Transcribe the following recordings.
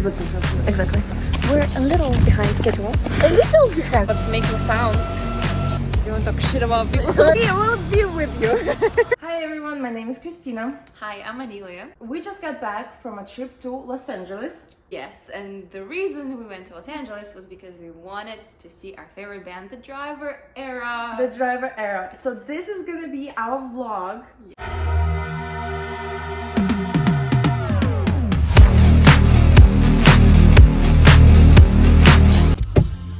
Exactly. We're a little behind schedule. A little behind. Let's make the sounds. You want to talk shit about people? We will be with you. Hi everyone, my name is Christina. Hi, I'm Anelia. We just got back from a trip to Los Angeles. Yes, and the reason we went to Los Angeles was because we wanted to see our favorite band, The Driver Era. The Driver Era. So this is gonna be our vlog.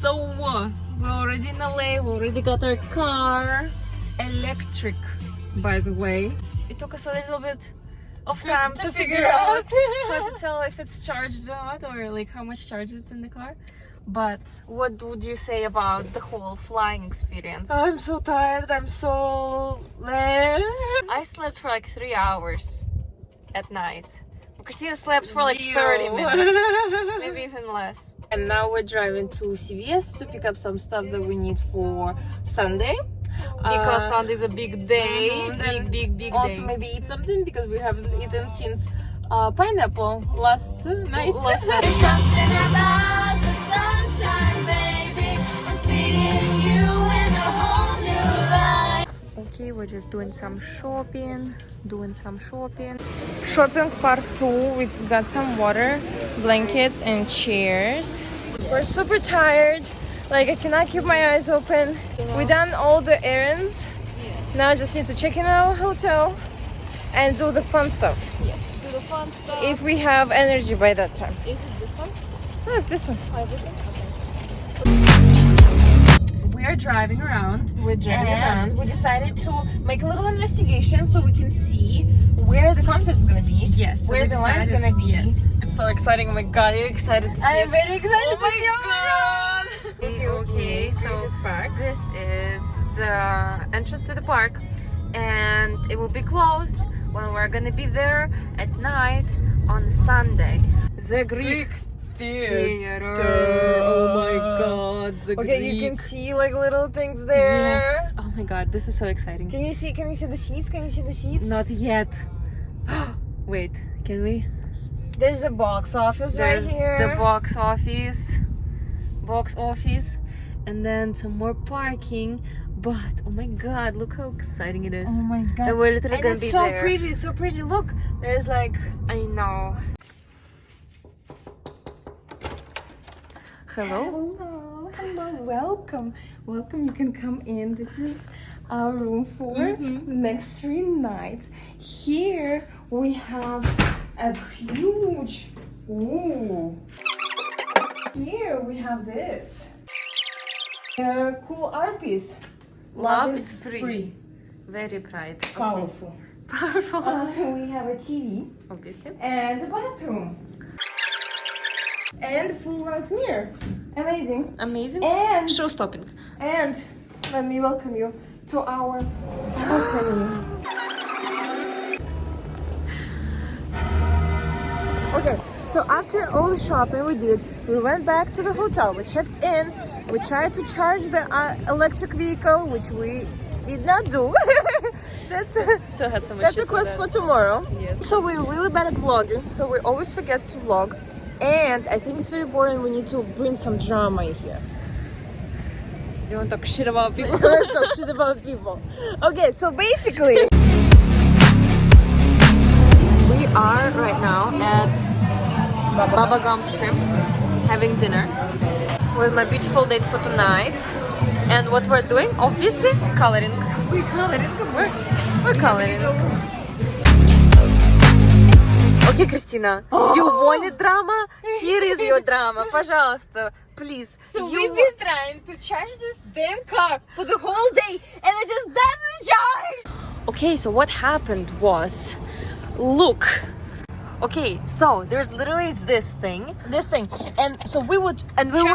So we're already in LA, we already got our car. Electric, by the way. It took us a little bit of time to figure out how to tell if it's charged or not, or like how much charge is in the car. But what would you say about the whole flying experience? I'm so tired, I'm so late. I slept for like 3 hours at night. Christina slept for like 30 minutes, maybe even less. And now we're driving to CVS to pick up some stuff that we need for Sunday. Because Sunday's a big day, big also day. maybe eat something because we haven't eaten since pineapple last night. There's something about the sunshine, baby. I'm seeing you in a whole new light. Okay, we're just doing some shopping. Shopping part 2, we got some water, blankets and chairs. We're super tired. Like I cannot keep my eyes open. We done all the errands. Yes. Now I just need to check in our hotel and do the fun stuff. Yes, do the fun stuff. If we have energy by that time. Is it this one? No, it's this one. Oh, this one? Okay. We're driving around. We're driving around. We decided to make a little investigation so we can see where the concert is gonna be. Yes. Where the line's gonna be. Yes. It's so exciting. Oh my god, are you excited to see I'm it? very excited to see Okay, okay, so this is the entrance to the park, and it will be closed when we're gonna be there at night on Sunday. The Greek Theater. Oh my god, the Okay, Greek. you can see like little things there. Yes. Oh my god, this is so exciting. Can you see the seats? Can you see the seats? Not yet. Wait, can we? There's a box office There's right here. the box office, and then some more parking. But oh my god, look how exciting it is. Oh my god. And we're literally gonna it's be so there. pretty, it's so pretty. Look, there's like I know. Hello. hello, welcome. You can come in. This is our room for next 3 nights. Here we have a huge Here we have this. Cool art piece. Love is free. Very bright. Powerful. Powerful. We have a TV Obviously. and a bathroom. And full-length mirror. Amazing. Amazing. And Show stopping. And let me welcome you to our balcony. Okay, so after all the shopping we did, we went back to the hotel. We checked in. We tried to charge the electric vehicle, which we did not do. Still had some That's a issues quest with for tomorrow. Yes. So we're really bad at vlogging, so we always forget to vlog. And I think it's very important we need to bring some drama in here. Do you want to talk shit about people? Let's talk shit about people. Okay, so basically We are right now at Baba Gump Shrimp having dinner with my beautiful date for tonight. And what we're doing, obviously, coloring. we're coloring. We're coloring. Okay, Christina, you wanted drama? Here is your drama. Пожалуйста, please. So we've been trying to charge this damn car for the whole day and it just doesn't charge. Okay, so what happened was, look. Okay, so there's literally this thing, And so we were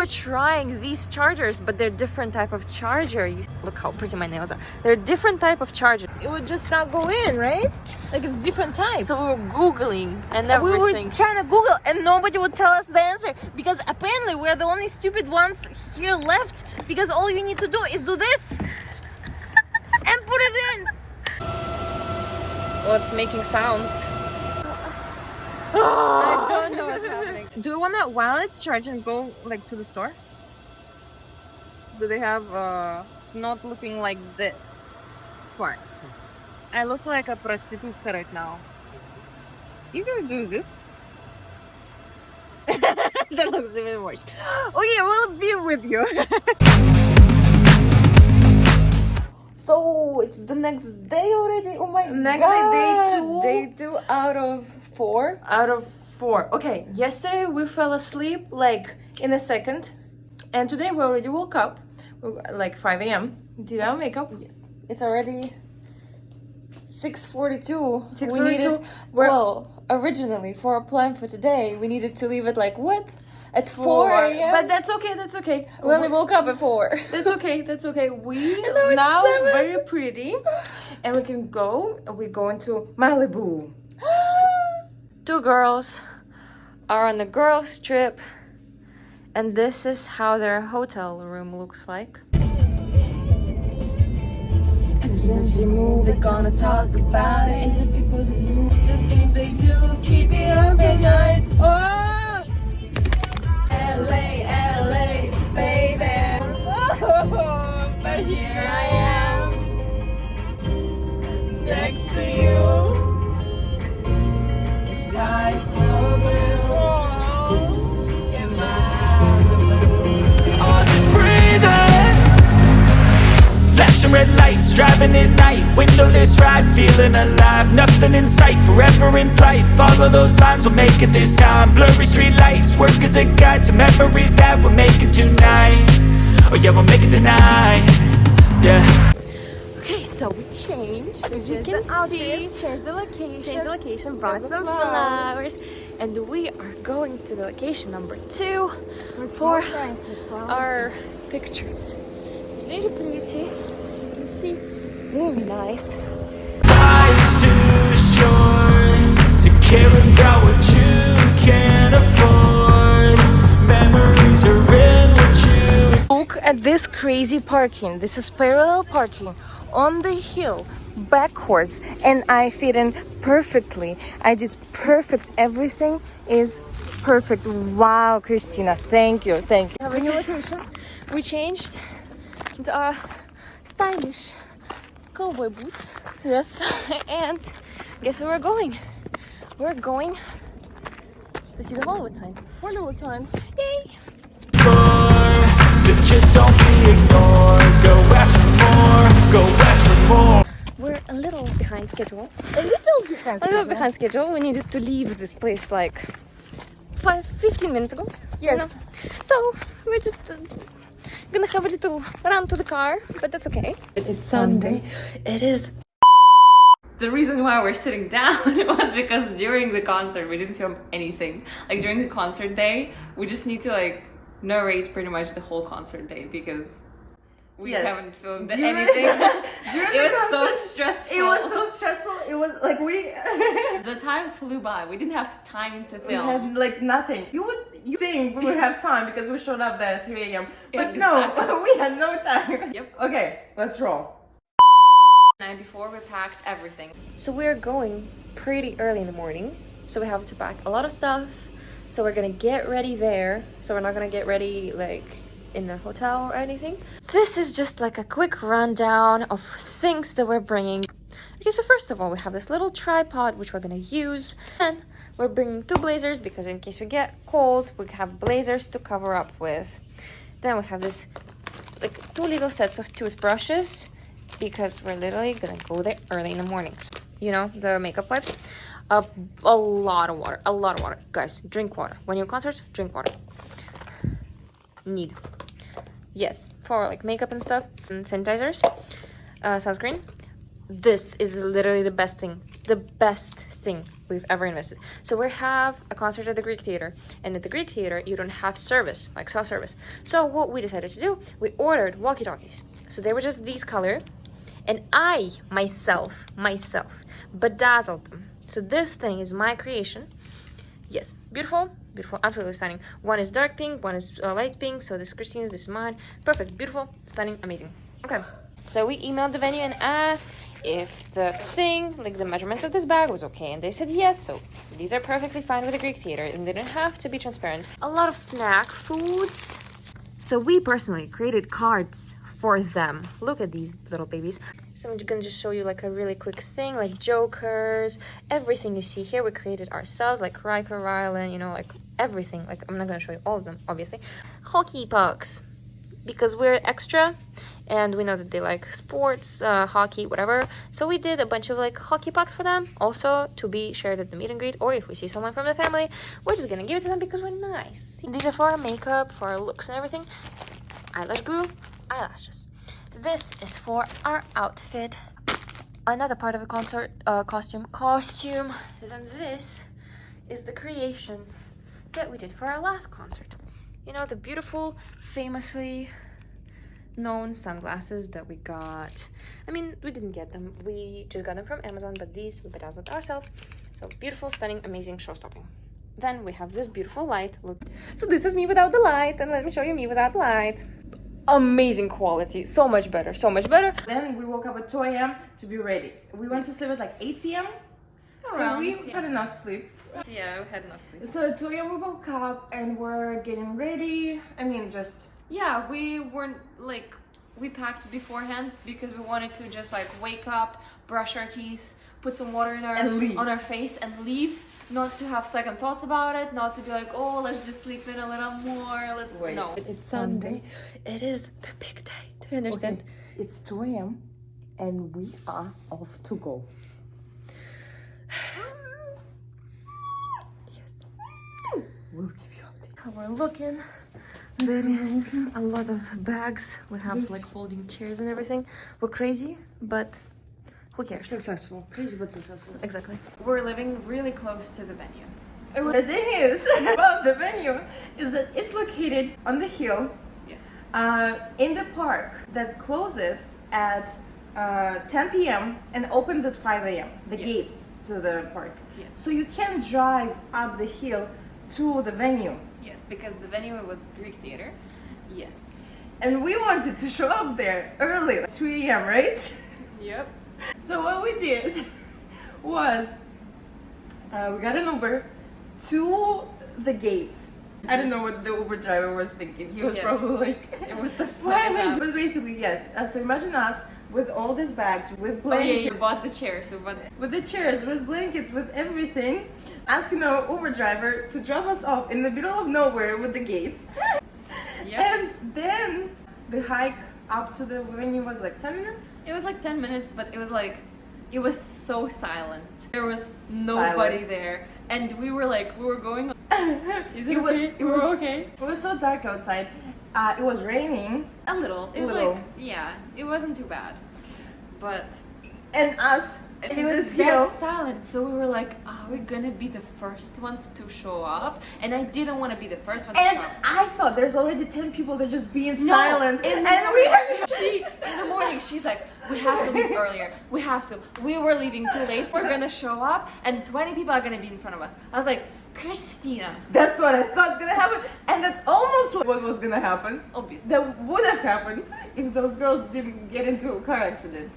trying these chargers, but they're different type of charger. Look how pretty my nails are. They're different type of charger. it would just not go in, right? Like it's different type. So we were googling and we were everything. trying to Google and nobody would tell us the answer because apparently we're the only stupid ones here left because all you need to do is do this and put it in. Well, it's making sounds. I don't know what's happening. Do you wanna, while it's charging, go like to the store? Do they have not looking like this part? I look like a prostitute right now. You gonna do this? That looks even worse. Okay, we'll be with you. So it's the next day already. Oh my Next god! day, Day 2 out of 4. Out of 4. Okay, yesterday we fell asleep like in a second, and today we already woke up like 5 a.m. Did our makeup. Yes, it's already 6:42. 6:42. We needed, well, originally for our plan for today, we needed to leave at like what? At 4 a.m. But that's okay, that's okay. we only woke up at 4. That's okay, that's okay. We know it's now 7. very pretty, and we can go. We're going to Malibu. 2 girls are on the girls trip, and this is how their hotel room looks like. Since we move, we're gonna talk about it. And the people that move, the things they do, keep me up at night. Oh! LA, LA, baby. But here I am, next to you. The sky is so blue. In Malibu. Oh, just breathing. Flashing red lights, driving at night. Windowless ride, feeling alive. Nothing in sight, forever in flight. Follow those lines, we'll make it this time. Blurry street lights, work as a guide to memories that we're making tonight. Oh yeah, we'll make it tonight. Yeah. Okay, so we changed. As you Changed can the outfits, see, change the location. changed the location, brought the some flowers, and we are going to the location number 2 for our pictures. It's very pretty, as you can see, very nice. Life's too short to care about what you can't afford. Memories are in what you. Look at this crazy parking. This is parallel parking on the hill backwards, and I fit in perfectly. I did perfect. Everything is perfect. Wow, Christina, thank you, thank you. Have a new location. We changed into our stylish cowboy boots. Yes. And guess where we're going? We're going to see the Hollywood sign. Hollywood sign. Yay! So just don't be ignored. Go ask for more. Go ask for more. We're a little behind schedule. A little behind. A little behind schedule. We needed to leave this place like 15 minutes ago. Yes. So we're just gonna have a little run to the car, but that's okay. It's Sunday. It is. The reason why we're sitting down was because during the concert we didn't film anything. Like during the concert day, we just need to like narrate pretty much the whole concert day because we Yes. haven't filmed During- anything. During It the was so concert, stressful. It was so stressful. It was like we The time flew by. We didn't have time to we film. had like nothing. You think we would have time because we showed up there at 3 a.m. But Exactly. no, we had no time. Yep. Okay, let's roll. The night before we packed everything. So we're going pretty early in the morning. So we have to pack a lot of stuff. So we're gonna get ready there. So we're not gonna get ready like in the hotel or anything. This is just like a quick rundown of things that we're bringing. Okay, so first of all, we have this little tripod which we're gonna use. And we're bringing 2 blazers because in case we get cold, we have blazers to cover up with. Then we have this like 2 little sets of toothbrushes because we're literally gonna go there early in the mornings. You know, the makeup wipes. A lot of water, Guys, drink water. When you're in concerts, drink water. Need. Yes, for like makeup and stuff. And sanitizers, sunscreen. This is literally the best thing we've ever invested. So we have a concert at the Greek Theater, and at the Greek Theater you don't have service, like cell service. So what we decided to do, we ordered walkie-talkies. So they were just these color, and I myself bedazzled them. So this thing is my creation. Yes, beautiful, absolutely stunning. One is dark pink, one is light pink. So this is Christine's, this is mine. Perfect, beautiful, stunning, amazing. Okay, So we emailed the venue and asked if the thing, like the measurements of this bag, was okay, and they said yes. So these are perfectly fine with the Greek theater, and they didn't have to be transparent. A lot of snack foods. So we personally created cards for them. Look at these little babies. So I'm gonna just show you like a really quick thing, like jokers, everything you see here we created ourselves, like Riker, Rylan, you know, like everything. Like I'm not gonna show you all of them, obviously. Hockey pucks, because we're extra and we know that they like sports, hockey, whatever. So we did a bunch of like hockey pucks for them, also to be shared at the meet and greet, or if we see someone from the family, we're just gonna give it to them because we're nice. These are for our makeup, for our looks and everything. So, eyelash glue, eyelashes. This is for our outfit. Another part of a concert costume. And this is the creation that we did for our last concert. You know, the beautiful, famously known sunglasses that we got. I mean, we didn't get them. We just got them from Amazon, but these we bedazzled ourselves. So beautiful, stunning, amazing, show-stopping. Then we have this beautiful light. Look. So this is me without the light, and let me show you me without the light. Amazing quality, so much better, so much better. Then we woke up at 2 a.m. to be ready. We went to sleep at like 8 p.m. So we had enough sleep. Yeah, we had enough sleep. So at 2 a.m. we woke up and we're getting ready. I mean, just... Yeah, we weren't like, we packed beforehand because we wanted to just like wake up, brush our teeth, put some water in on our face and leave. Not to have second thoughts about it, not to be like, oh, let's just sleep in a little more. Wait, no. it's Sunday. It is the big day. Do you understand? Okay. It's 2 a.m. and we are off to go. Yes. We'll keep you updated. How we're looking. A lot of bags. We have like folding chairs and everything. We're crazy, but who cares? Successful. Crazy but successful. Exactly. We're living really close to the venue. The thing is about the venue is that it's located on the hill. Yes. In the park that closes at 10 p.m. and opens at 5 a.m. The gates to the park. Yes. So you can drive up the hill to the venue. Yes, because the venue was Greek theater. Yes. And we wanted to show up there early, like 3 a.m., right? Yep. So what we did was we got an Uber to the gates. I don't know what the Uber driver was thinking. He was probably like, what the fuck? But basically, yes. So imagine us with all these bags, with blankets. Oh yeah, you bought the chairs. With the chairs, with blankets, with everything. Asking our Uber driver to drop us off in the middle of nowhere with the gates. Yep. And then the hike up to the venue was like 10 minutes? It was like 10 minutes, but it was like, it was so silent. There was nobody there. And we were like, we were going. Is it okay? It was okay. It was so dark outside. It was raining. A little. It was like, yeah, it wasn't too bad. But. And us. And it was dead silent, so we were like, are we gonna be the first ones to show up? And I didn't want to be the first one to show up. And I thought there's already 10 people that just being silent. In the morning, she's like, we have to leave earlier. We have to. We were leaving too late. We're gonna show up, and 20 people are gonna be in front of us. I was like, Christina. That's what I thought was gonna happen, and that's almost what was gonna happen. Obviously. That would have happened if those girls didn't get into a car accident.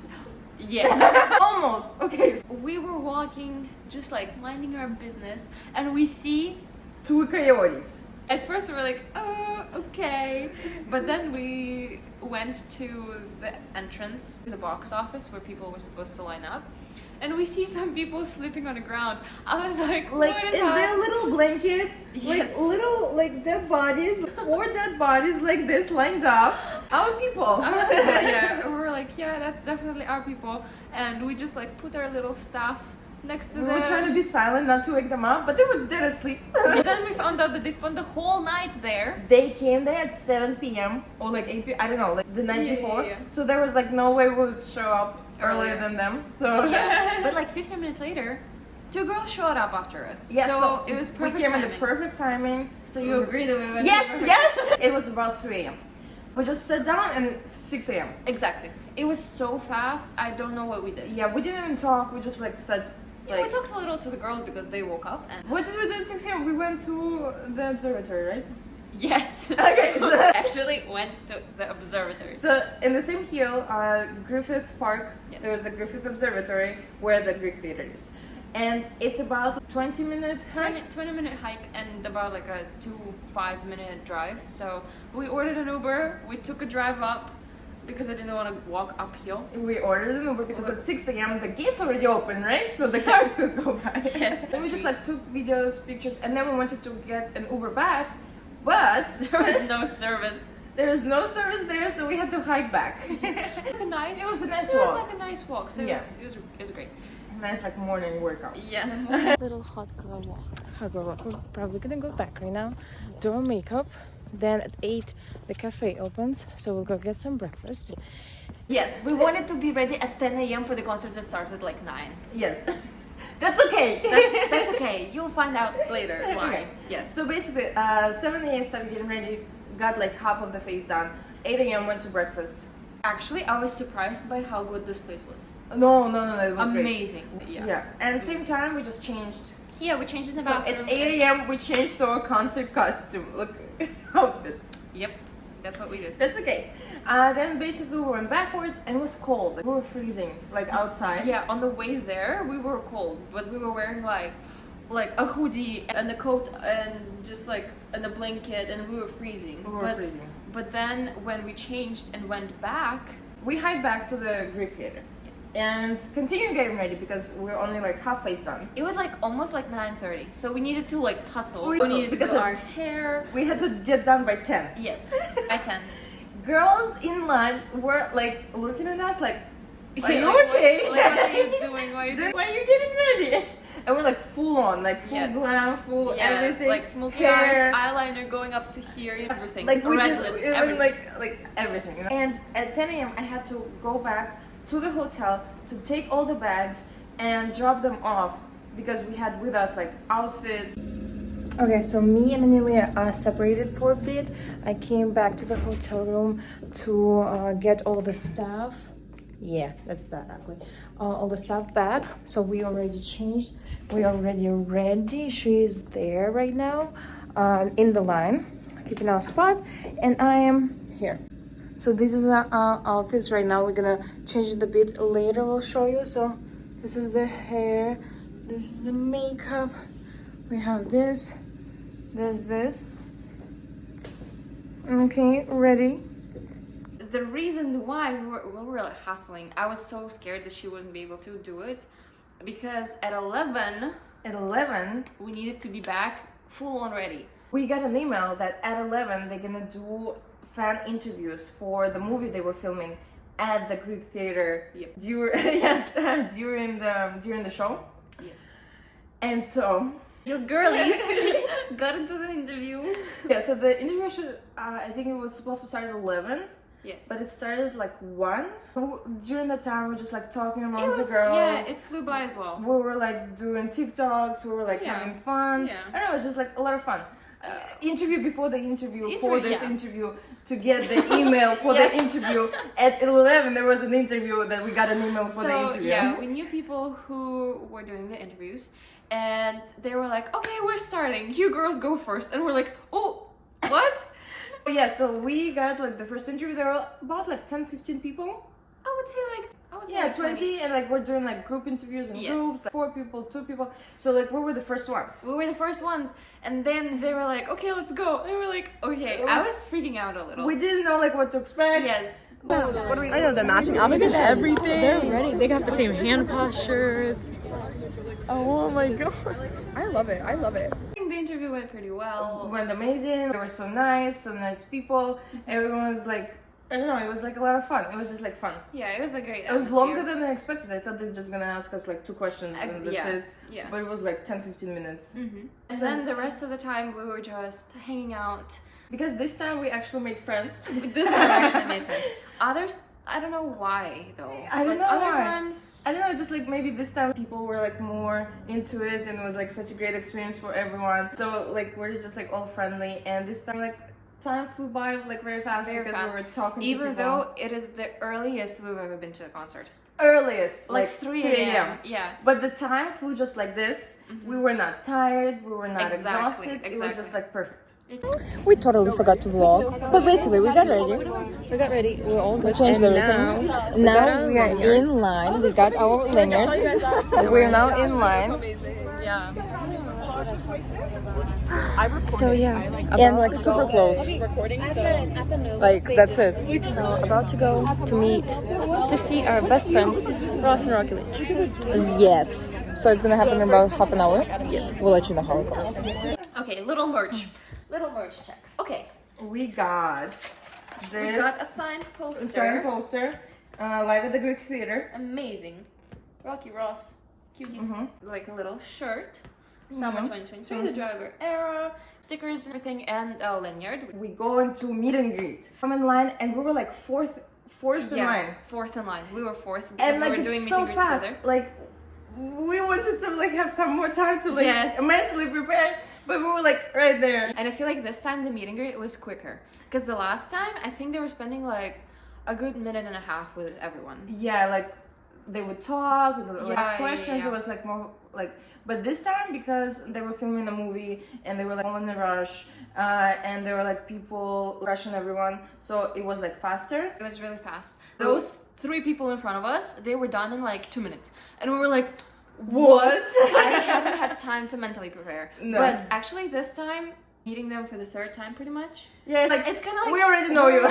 Yeah. Almost. Okay. We were walking, just like minding our business, and we see 2 coyotes. At first we were like, oh, okay. But then we went to the entrance to the box office where people were supposed to line up. And we see some people sleeping on the ground. I was like, like what is in that? their little blankets, Yes. like little like dead bodies, 4 dead bodies like this lined up. Our people. Yeah, we were like, yeah, that's definitely our people. And we just like put our little stuff next to We them. were trying to be silent, not to wake them up, but they were dead asleep. And then we found out that they spent the whole night there. They came there at 7 p.m. or like 8 p.m. I don't know, like the night before. Yeah. So there was like no way we would show up earlier than them. So Yeah. But like 15 minutes later, 2 girls showed up after us. yeah, so it was perfect. We came timing. in the perfect timing. So you agree that we went? Yes. It was about 3 a.m. We just sat down and 6 a.m. Exactly. It was so fast. I don't know what we did. Yeah, we didn't even talk. We just like said. Yeah, we talked a little to the girls because they woke up and. What did we do at 6 a.m.? We went to the observatory, right? Yet. Okay, so Actually went to the observatory. So in the same hill, Griffith Park, Yeah. there was a Griffith Observatory where the Greek theater is. And it's about 20-minute hike. 20-minute hike and about like a 5-minute drive. So we ordered an Uber, we took a drive up because I didn't want to walk uphill. We ordered an Uber because at 6 a.m. the gates already open, right? So the cars could go by. Yes. And we just like took videos, pictures, and then we wanted to get an Uber back, but There was no service. there is no service there, so we had to hike back. It was a nice It was walk. like a nice walk. So Yeah. it was great. Nice like morning workout. Yeah. Little hot girl walk. Hot girl walk. We're probably gonna go back right now, do our makeup. Then at 8 the cafe opens, so we'll go get some breakfast. Yes, we wanted to be ready at 10 a.m. for the concert that starts at like 9. Yes. That's okay. That's okay. You'll find out later why. Okay. Yes. So basically, 7 a.m. started getting ready, got like half of the face done. 8 a.m. went to breakfast. Actually, I was surprised by how good this place was. No, it was great. Amazing. Yeah. Yeah, and same time we just changed. Yeah, we changed in the So bathroom. at 8 a.m. we changed to our concert costume, look, outfits. Yep, that's what we did. That's okay. Then basically we went backwards and it was cold. We were freezing, like outside. Yeah, on the way there we were cold, but we were wearing like a hoodie and a coat and just like and a blanket, and we were freezing. We were freezing. But then when we changed and went back, We hiked back to the Greek theater. yes, And continued getting ready because we were only like half face done. it was like almost like 9:30, so we needed to like hustle. We We needed to because do of- our hair. We had to get done by 10. Yes, at 10. Girls in line were like looking at us like, are you Like, okay? what are you doing? Why are you doing? Why are you getting ready? And we're like full on, like full Yes. glam, full Yeah, everything. like smoky hair. eyes, eyeliner going up to here, everything. Like we red did lips, even everything. like everything. You know? And at 10 a.m. I had to go back to the hotel to take all the bags and drop them off because we had with us like outfits. Okay, so me and Amelia are separated for a bit. I came back to the hotel room to get all the stuff. Yeah, that's that actually. All the stuff back. So we already changed. We already ready. She is there right now, in the line, keeping our spot, and I am here. So this is our outfits right now. We're gonna change it a bit later. We'll show you. So this is the hair. This is the makeup. We have this. There's this. Okay, ready. The reason why we were like hustling, I was so scared that she wouldn't be able to do it because at 11 At 11, we needed to be back full on ready. we got an email that at 11 they're gonna do fan interviews for the movie they were filming at the Greek theater. Yep. During the show. Yes. And so Your girlies got into the interview. yeah, so the interview should I think it was supposed to start at 11. Yes. But it started like 1. During that time, we were just like talking it amongst was, the girls. yeah, it flew by as well. We were like doing TikToks. We were like Yeah. having fun. Yeah. I don't know. It was just like a lot of fun. Interview before the interview for Interview, this yeah. interview to get the email for the Yes. interview. At 11, there was an interview that we got an email for the interview. yeah, we knew people who were doing the interviews, and they were like, "Okay, we're starting. You girls go first," and we're like, "Oh, what?" But yeah, so we got like the first interview. There were about like 10-15 people. I would say like Yeah, 20, and like we're doing like group interviews in Yes. groups, like 4 people, 2 people. So like we were the first ones. We were the first ones, and then they were like, "Okay, let's go," and we're like, "Okay." I was freaking out a little. We didn't know like what to expect. Yes. I know they're matching outfits and everything. They're ready. They have the same hand posture. Oh my god. I love it. I love it. I think the interview went pretty well. It went amazing. They were so nice people. Everyone was like, I don't know, it was like a lot of fun. It was just like fun. Yeah, it was a great. It was longer than I expected. I thought they were just gonna ask us like 2 questions and that's yeah, it. yeah. But it was like 10-15 minutes. And then the rest of the time we were just hanging out. Because this time we actually made friends. This time I actually made friends. Others, I don't know why though. I don't But know other why. times, I don't know, just like maybe this time people were like more into it and it was like such a great experience for everyone. So like we're just like all friendly, and this time like time flew by like very fast very because fast. we were talking to Even people. though it is the earliest we've ever been to a concert. Earliest, Like 3 a.m. Yeah. But the time flew just like this. We were not tired, we were not Exactly, exhausted. It was exactly. just like perfect. We totally forgot to vlog, but basically we got ready. We got ready. We're all We good. changed And everything. Now Now we are in line. We got our lanyards. We're now in line. So yeah, And like super close. Like that's it. so about to go to meet, to see our best friends, Ross and Rocky Lynch. Yes. So it's gonna happen in about half an hour. Yes. We'll let you know how it goes. Okay, little merch check. Okay, We got this we got a signed poster. signed poster live at the Greek Theater. Amazing. Rocky Ross, cuties. Mm-hmm. Like a little shirt. Summer 2023, the driver era, stickers, everything, and a lanyard. We go into meet and greet. I'm in line, and we were like fourth in line. Fourth in line. We were fourth because And like we were doing it's meet so and greet fast. together. Like we wanted to like have some more time to like Yes. mentally prepare, but we were like right there. And I feel like this time the meet and greet was quicker. Because the last time, I think they were spending like a good minute and a half with everyone. Yeah, like they would talk, like Yeah, questions. yeah. It was like more like. But this time, because they were filming a movie and they were like all in a rush, and there were like people rushing everyone, so it was like faster. It was really fast. Those 3 people in front of us, they were done in like 2 minutes. And we were like, What? I haven't had time to mentally prepare. No. But actually this time, meeting them for the 3rd time pretty much, Yeah, like it's kind of like we already know you.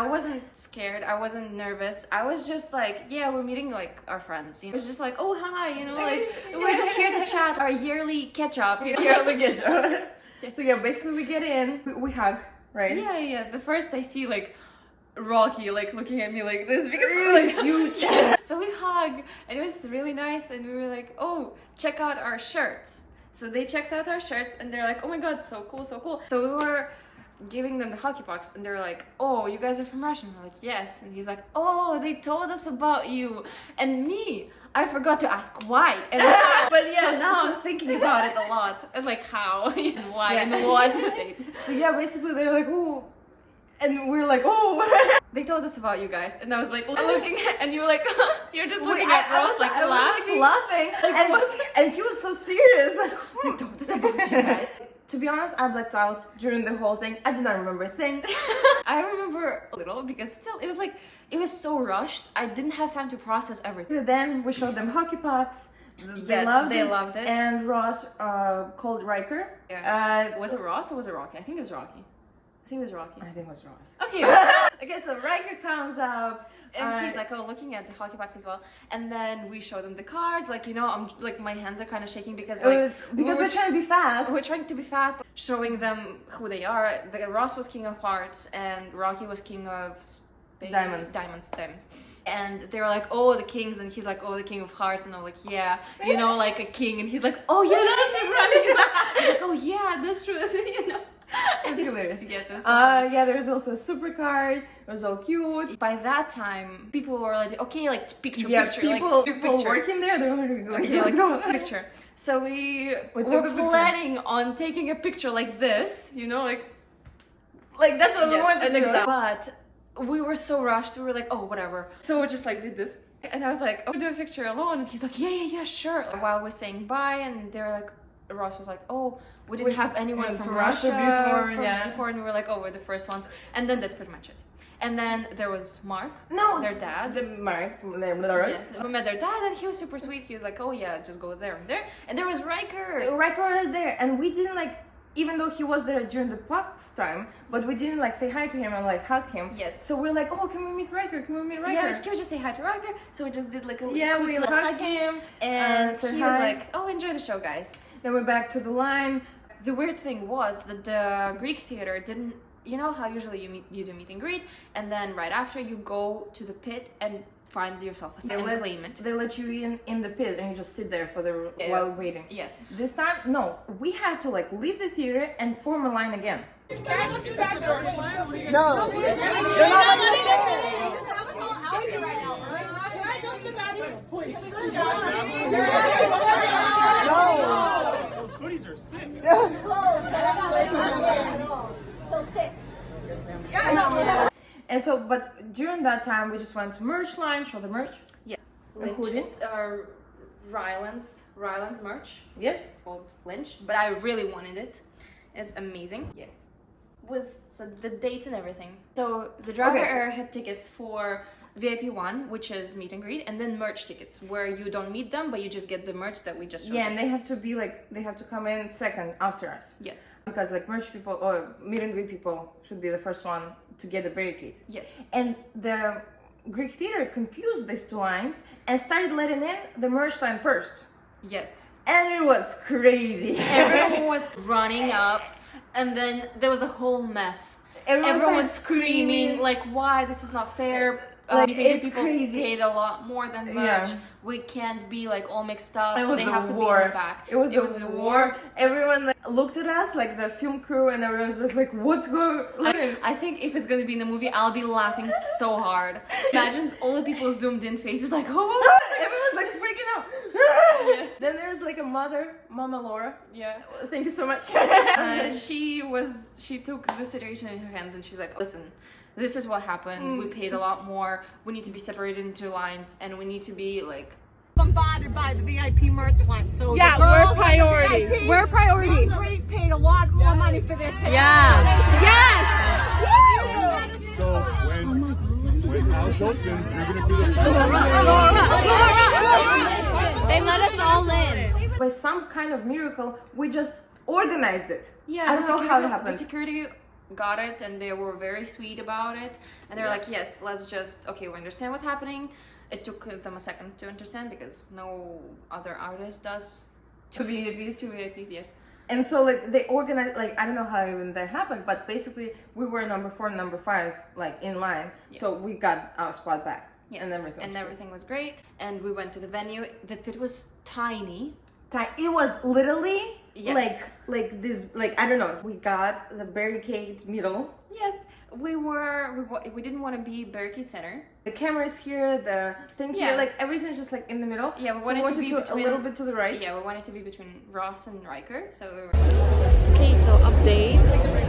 I wasn't scared. I wasn't nervous. I was just like, yeah, we're meeting like our friends. You know? It was just like, oh hi, you know, like we're just here to chat our yearly catch up. You know? You're on the get you. Yes. So yeah, basically we get in, we hug, right? Yeah. The first I see like Rocky like looking at me like this because It's huge. So we hug and it was really nice and we were like, oh, check out our shirts. So they checked out our shirts and they're like, oh my god, so cool, so cool. So we were giving them the hockey pucks and they're like, oh, you guys are from Russia? And we're like, yes. And he's like, oh, they told us about you. And me, I forgot to ask why. And But yeah, so now I'm thinking about it a lot. And like how and why and what. So yeah, basically they're like, oh, and we're like, oh. They told us about you guys. And I was like looking at, and you were like, you're just looking I at Ross was like I was laughing. like laughing, and he was so serious. Like, They told us about you guys. to be honest, I blacked out during the whole thing. I did not remember a thing. I remember a little because still it was like it was so rushed. I didn't have time to process everything. So then we showed them hockey pucks. Yes, loved they it. loved it. And Ross called Riker. Was it Ross or was it Rocky? I think it was Rocky. I think it was Rocky. I think it was Ross. Okay. Okay, so Riker comes up. And he's like, oh, looking at the hockey pucks as well. And then we show them the cards. Like, you know, I'm like, my hands are kind of shaking because like because we're trying to be fast. we're trying to be fast, showing them who they are. Ross was king of hearts and Rocky was king of Diamonds. Diamonds. And they were like, oh, the kings, and he's like, oh, the king of hearts, and I'm like, yeah, you know, like a king, and he's like, oh yeah, that's right. I'm like, oh yeah, that's true, you know. It's hilarious. Yes, it was so funny. Yeah, there's also a super card. It was all cute. By that time, people were like, okay, like picture, Yeah, picture, people like people working there, they were like, okay, let's like go. picture. So we We took were a picture. planning on taking a picture like this, you know, like Like that's what we yes, wanted an to. example. But we were so rushed. We were like, oh, whatever. So we just like did this, and I was like, oh, do a picture alone, and he's like, yeah, sure. While we're saying bye, and they're like, Ross was like, oh, we didn't have anyone from Russia before, and we were like, oh, we're the first ones, and then that's pretty much it. And then there was Mark, their dad. Mark, Yeah, we met their dad, and he was super sweet. He was like, oh yeah, just go there and there. And there was Riker. Riker was there, and we didn't like, even though he was there during the pucks time, but we didn't like say hi to him and like hug him. Yes. So we're like, oh, can we meet Riker? Can we meet Riker? Yeah, can we just say hi to Riker? So we just did like a Yeah, quick we little hugged hug. him, And said he was hi. like, oh, enjoy the show, guys. Then we're back to the line. The weird thing was that the Greek theater didn't, you know how usually you do meet and greet, and then right after you go to the pit and find yourself a seat and claim it. They let you in the pit and you just sit there for the while waiting. Yes. This time, no, we had to like leave the theater and form a line again. Those hoodies are sick. And so, but during that time, we just went to merch line, show the merch. Yes. And who did? It's Ryland's merch. Yes. It's called Lynch, but I really wanted it is amazing. Yes. With the dates and everything. So the driver era had tickets for VIP 1, which is meet and greet, and then merch tickets, where you don't meet them, but you just get the merch that we just showed. Yeah, and they have to be like, they have to come in second after us. Yes. Because like merch people or meet and greet people should be the first one to get the barricade. Yes. And the Greek theater confused these two lines and started letting in the merch line first. Yes. And it was crazy. Everyone was running up, and then there was a whole mess. Everyone was screaming, like, why? This is not fair. Like, Because it's people crazy. paid a lot more than merch. Yeah. We can't be like all mixed up. It was they a have to war. be in the back. It was a war. Everyone like, looked at us, like the film crew, and everyone was just like, "What's going on?" I think if it's gonna be in the movie, I'll be laughing so hard. Imagine all the people zoomed in faces like, oh. Everyone's like freaking out. Yes. Then there's like a mother, Mama Laura. Yeah. Thank you so much. She took the situation in her hands and she's like, listen, this is what happened. We paid a lot more. We need to be separated into lines, and we need to be like bombarded by the VIP merch line. So Yeah, the girls we're priority. and the VIP, We're priority. Great paid a lot more money for their tickets. Yes. So when house opens, you're gonna be the They let us all in. By some kind of miracle, we just organized it. yeah. I don't know how it The happened. security got it, and they were very sweet about it, and they're like, yes, let's just we understand what's happening. It took them a second to understand because no other artist does. Two VIPs. Two VIPs, yes. And so like they organized, like I don't know how even that happened, but basically we were number 4 and number 5 like in line. Yes. So we got our spot back. Yes. And everything. And everything was great. And we went to the venue. The pit was tiny. It was literally Yes. like this, like I don't know. We got the barricade middle. Yes, we didn't want to be barricade center. The camera is here, the thing here, Yeah. like everything's just like in the middle. Yeah, we So wanted to be a between- little bit to the right. Yeah, we wanted to be between Ross and Riker, so we were... Okay, so update.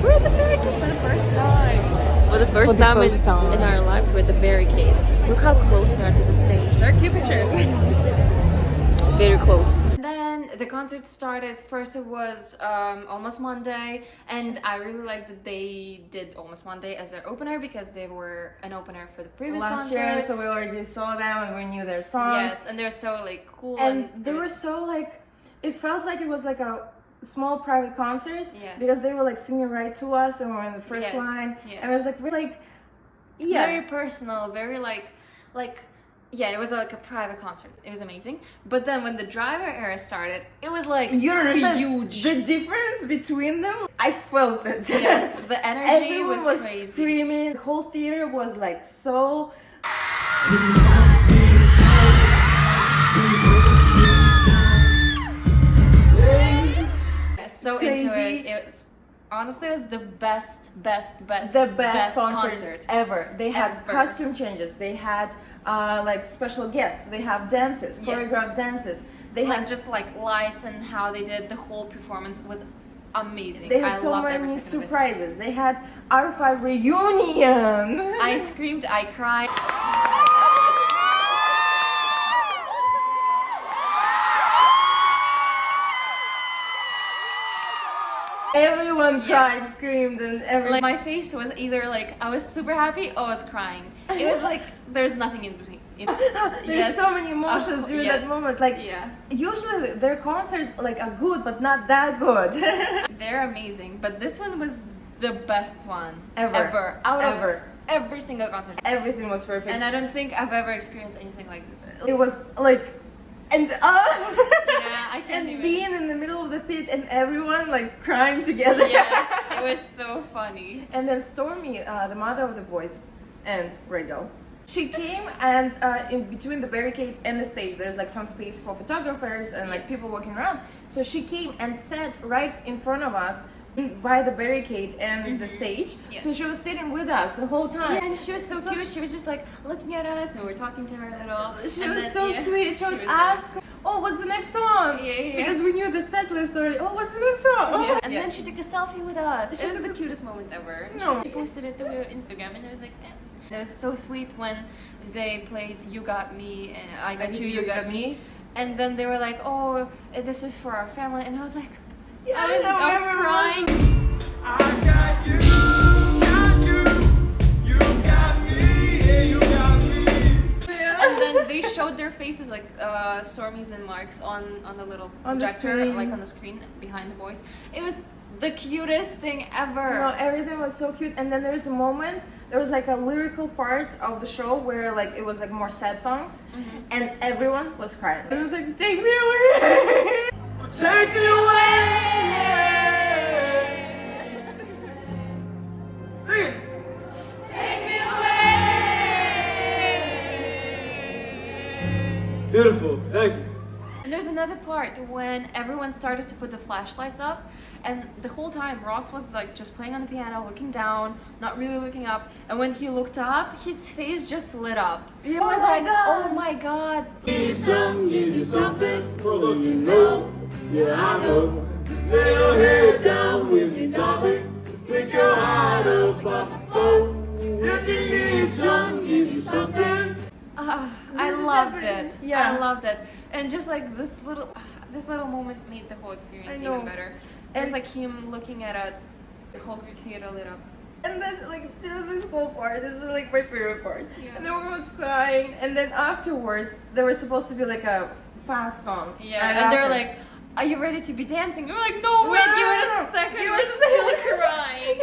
We're at the barricade for the first time. For the first time in our lives, we're at the barricade. Look how close we are to the stage. They're cute picture. Very close. Then the concert started. First it was Almost Monday, and I really liked that they did Almost Monday as their opener because they were an opener for the previous Last concert. year, so we already saw them and we knew their songs. Yes, and they're so like cool And they were so like, it felt like it was like a small private concert. Yes. Because they were like singing right to us and we were in the first Yes, line. yes. And it was like really like, yeah. very personal, very like yeah, it was like a private concert. It was amazing. But then when the driver era started, it was like You don't understand huge. the difference between them. I felt it. Yes, the energy Everyone was crazy. screaming. The whole theater was like so. So into Crazy. it. It was honestly it was the best The best concert ever. They had Ever. costume changes. They had like special guests. They have dances, Yes. choreographed dances. They Like had just like lights and how they did the whole performance was amazing. They had I so loved every many second of it. surprises. They had R5 reunion. I screamed, I cried. Everyone cried, screamed, and everyone. Like my face was either like I was super happy or I was crying. It was like there's nothing in between. There's Yes. so many emotions during yes. that moment. Like Yeah. usually their concerts like are good, but not that good. They're amazing, but this one was the best one Ever. Out Ever. of every single concert. Everything was perfect. And I don't think I've ever experienced anything like this. It was like, and I can't and even. being in the middle of the pit and everyone like crying together. Yes, it was so funny. And then Stormy, the mother of the boys, and Rachel, she came and in between the barricade and the stage, there's like some space for photographers and like Yes. people walking around. So she came and sat right in front of us by the barricade and the stage. Yes. So she was sitting with us the whole time. Yeah, and she was so cute. She was just like looking at us, and we were talking to her a little. She and was then, so yeah, sweet. She would was ask, "Oh, what's the next song?" Yeah. Because we knew the set list already. Oh, what's the next song? Oh. Yeah. And then she took a selfie with us. She It was took the a- cutest moment ever. No. She posted it to her Instagram, and it was like, eh. It was so sweet when they played "You Got Me" and "I Got You, You Got Me," and then they were like, "Oh, this is for our family," and I was like, I was crying. I got you, you got me, yeah, you got me. And then they showed their faces like Stormy's and Mark's on the little On the projector, screen. like on the screen behind the boys. It was the cutest thing ever. No, everything was so cute. And then there's a moment, there was like a lyrical part of the show where like it was like more sad songs, and everyone was crying. It was like, take me away. Take me away. Sing it. Beautiful, thank you. And there's another part when everyone started to put the flashlights up, and the whole time Ross was like just playing on the piano, looking down, not really looking up. And when he looked up, his face just lit up. It was like, oh my god. Give me something, well, you know, yeah, I know. Lay your head down with me, darling. Pick your heart up off the floor. If you need some, give me something. I is loved happening. it. Yeah. I loved it. And just like this little moment made the whole experience I know. even better. And- Just like him looking at the whole Greek theater lit up. And then like this whole part, this was like my favorite part. Yeah. And then everyone was crying, and then afterwards there was supposed to be like a fast song. Yeah, right and they're after. like, "Are you ready to be dancing?" We were like, "No, wait, No, give no, us no, a second." give We're us a still second. crying.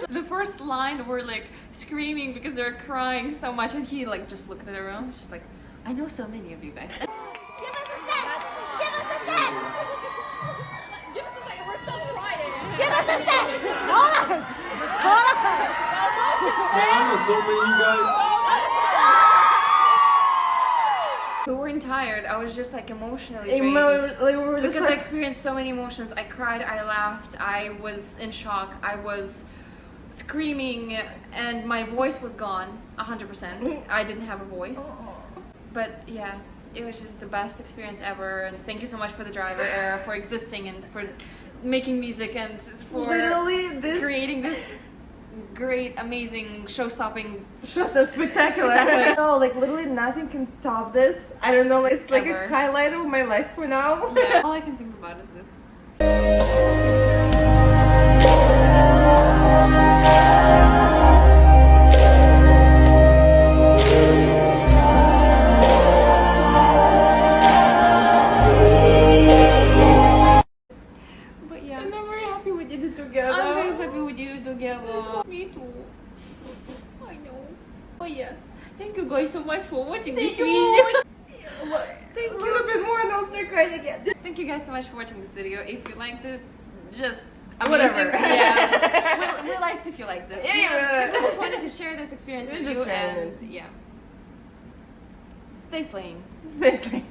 And the first line, we're like screaming because they're crying so much, and he like just looked at everyone. He's just like, "I know so many of you guys." Give us a sec! Give us a sec! Give us a second, we're still crying. Give us a sec! Hold on! Hold on! I know so many of you guys. We weren't tired. I was just like emotionally drained. Like, we were just Because I like, experienced so many emotions. I cried, I laughed, I was in shock, I was screaming, and my voice was gone 100%. I didn't have a voice. But yeah, it was just the best experience ever. And thank you so much for the driver era, for existing, and for making music, and for literally this creating this great, amazing, show-stopping. show so spectacular. Spectacular. No, like literally nothing can top this. I don't know, it's like Ever. a highlight of my life for now. Yeah, all I can think about is this. But yeah, And I'm very happy we did it together. I'm very happy with you together. Me too. I know. Oh yeah. Thank you guys so much for watching this Thank you. video. Thank you. A little bit more and I'll start crying again. Thank you guys so much for watching this video. If you liked it, just amazing. Whatever. Yeah. we liked if you liked it. Yeah. I just wanted to share this experience We're with just you, sharing and yeah. Stay slaying. Stay safe.